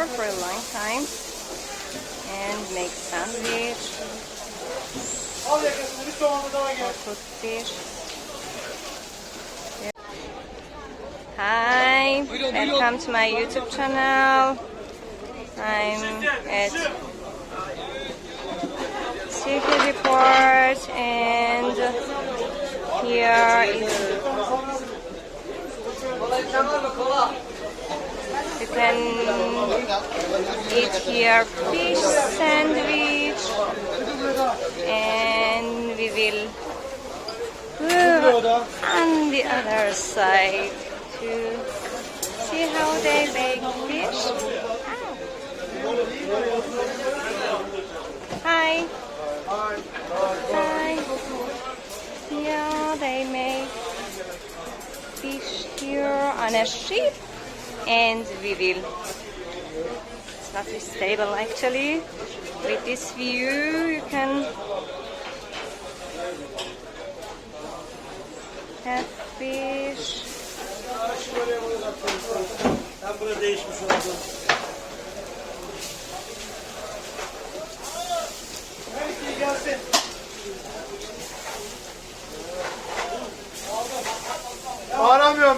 here for a long time and make sandwich or cook fish. Hi, welcome to my YouTube channel. I'm at Turkey Report and here is you can eat here fish sandwich and we will go on the other side to see how they make fish. Hi. Hi. Yeah, they make fish here on a ship and we will. It's not very stable actually. With this view you can have fish.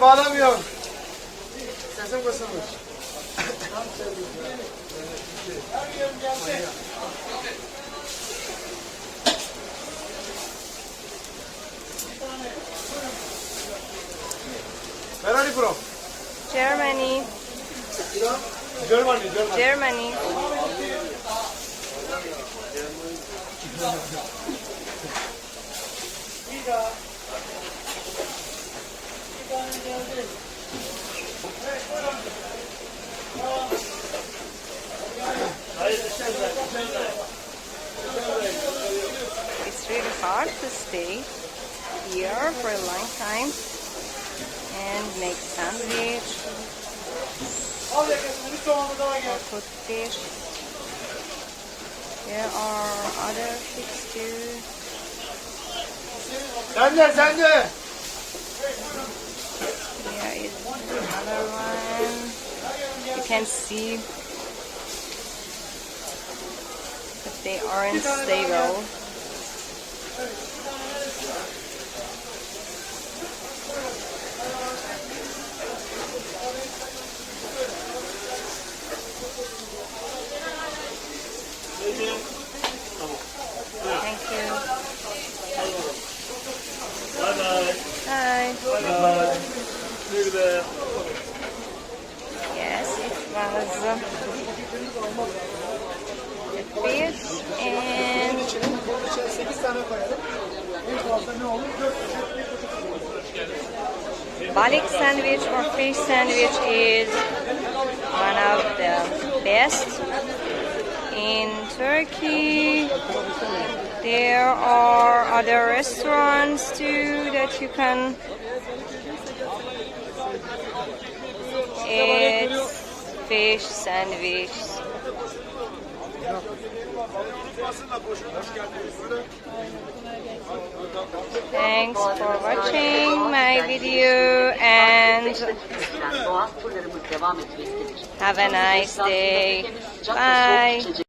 Bağlamıyorum. Sesim kısılmış. Where are you from? Germany. Germany. It's really hard to stay here for a long time and make sandwich or cook fish. There are other fish too. Sende. Here is another one. You can see that they aren't stable. Thank you. Hi. Yes, it was a fish and BALIK sandwich or fish sandwich is one of the best in Turkey. There are other restaurants too that you can eat fish sandwich. Thanks for watching my video and have a nice day. Bye.